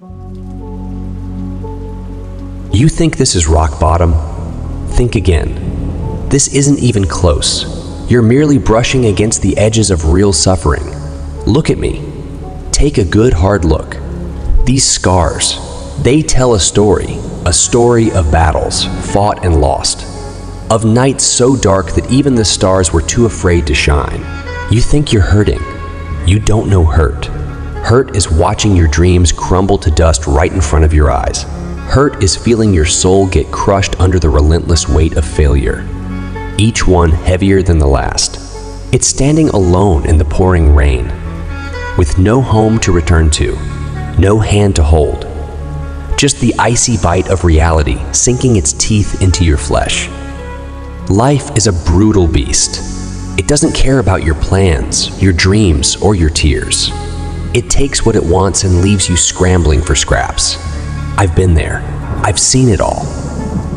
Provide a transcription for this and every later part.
You think this is rock bottom? Think again. This isn't even close. You're merely brushing against the edges of real suffering. Look at me. Take a good hard look. These scars, they tell a story of battles fought and lost, of nights so dark that even the stars were too afraid to shine. You think you're hurting. You don't know hurt. Hurt is watching your dreams crumble to dust right in front of your eyes. Hurt is feeling your soul get crushed under the relentless weight of failure, each one heavier than the last. It's standing alone in the pouring rain, with no home to return to, no hand to hold, just the icy bite of reality sinking its teeth into your flesh. Life is a brutal beast. It doesn't care about your plans, your dreams, or your tears. It takes what it wants and leaves you scrambling for scraps. I've been there. I've seen it all.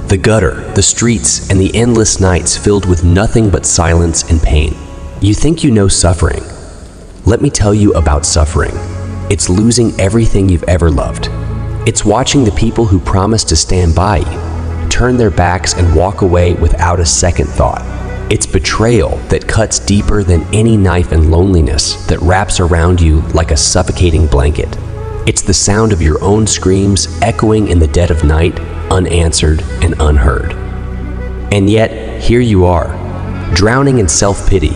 The gutter, the streets, and the endless nights filled with nothing but silence and pain. You think you know suffering. Let me tell you about suffering. It's losing everything you've ever loved. It's watching the people who promised to stand by you turn their backs and walk away without a second thought. It's betrayal that cuts deeper than any knife and loneliness that wraps around you like a suffocating blanket. It's the sound of your own screams echoing in the dead of night, unanswered and unheard. And yet, here you are, drowning in self-pity,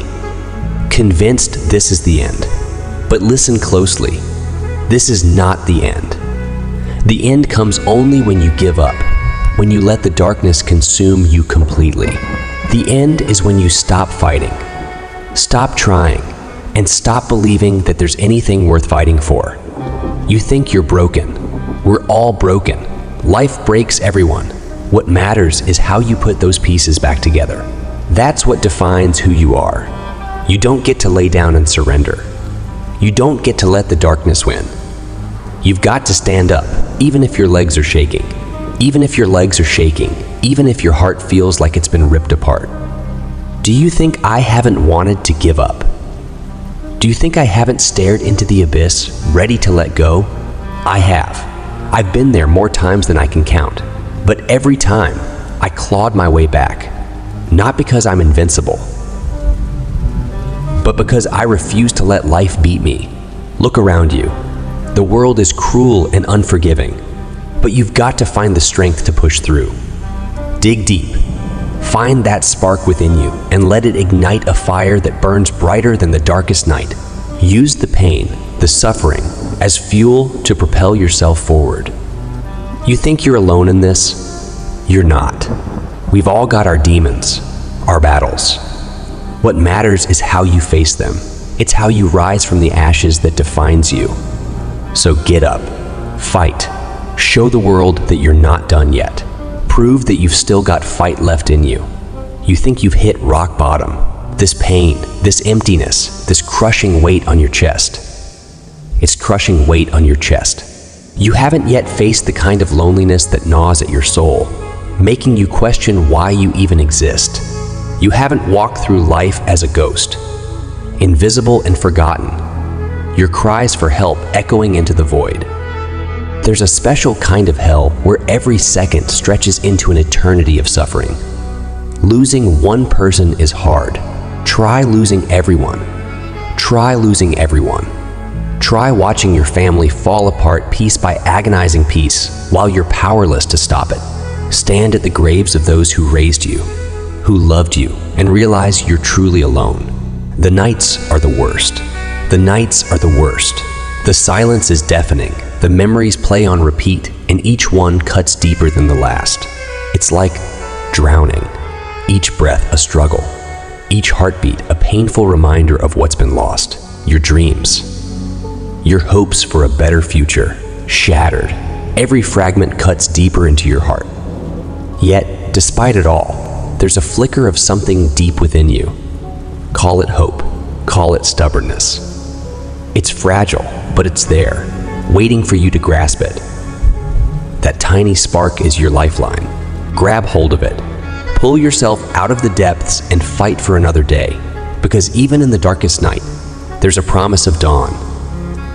convinced this is the end. But listen closely, this is not the end. The end comes only when you give up, when you let the darkness consume you completely. The end is when you stop fighting, stop trying, and stop believing that there's anything worth fighting for. You think you're broken. We're all broken. Life breaks everyone. What matters is how you put those pieces back together. That's what defines who you are. You don't get to lay down and surrender. You don't get to let the darkness win. You've got to stand up, even if your legs are shaking. Even if your legs are shaking. Even if your heart feels like it's been ripped apart. Do you think I haven't wanted to give up? Do you think I haven't stared into the abyss, ready to let go? I have. I've been there more times than I can count. But every time, I clawed my way back. Not because I'm invincible, but because I refuse to let life beat me. Look around you. The world is cruel and unforgiving, but you've got to find the strength to push through. Dig deep. Find that spark within you and let it ignite a fire that burns brighter than the darkest night. Use the pain, the suffering, as fuel to propel yourself forward. You think you're alone in this? You're not. We've all got our demons, our battles. What matters is how you face them. It's how you rise from the ashes that defines you. So get up, fight, show the world that you're not done yet. Prove that you've still got fight left in you. You think you've hit rock bottom. This pain, this emptiness, this crushing weight on your chest. It's crushing weight on your chest. You haven't yet faced the kind of loneliness that gnaws at your soul, making you question why you even exist. You haven't walked through life as a ghost, invisible and forgotten, your cries for help echoing into the void. There's a special kind of hell where every second stretches into an eternity of suffering. Losing one person is hard. Try losing everyone. Try losing everyone. Try watching your family fall apart piece by agonizing piece while you're powerless to stop it. Stand at the graves of those who raised you, who loved you, and realize you're truly alone. The nights are the worst. The nights are the worst. The silence is deafening. The memories play on repeat, and each one cuts deeper than the last. It's like drowning. Each breath a struggle. Each heartbeat a painful reminder of what's been lost. Your dreams. Your hopes for a better future. Shattered. Every fragment cuts deeper into your heart. Yet, despite it all, there's a flicker of something deep within you. Call it hope. Call it stubbornness. It's fragile, but it's there, waiting for you to grasp it. That tiny spark is your lifeline. Grab hold of it. Pull yourself out of the depths and fight for another day. Because even in the darkest night, there's a promise of dawn.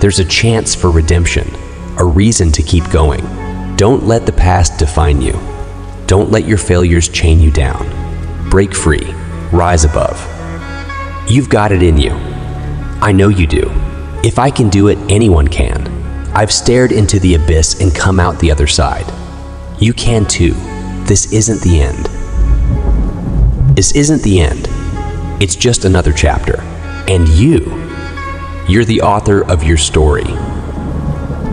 There's a chance for redemption, a reason to keep going. Don't let the past define you. Don't let your failures chain you down. Break free. Rise above. You've got it in you. I know you do. If I can do it, anyone can. I've stared into the abyss and come out the other side. You can too. This isn't the end. This isn't the end. It's just another chapter. And you're the author of your story.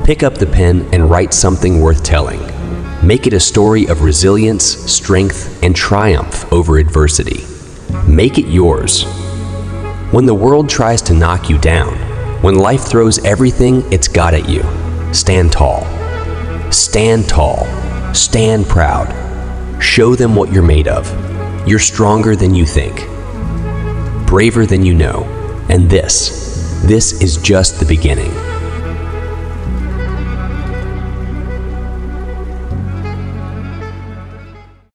Pick up the pen and write something worth telling. Make it a story of resilience, strength, and triumph over adversity. Make it yours. When the world tries to knock you down, when life throws everything it's got at you, stand tall. Stand tall. Stand proud. Show them what you're made of. You're stronger than you think. Braver than you know. And this is just the beginning.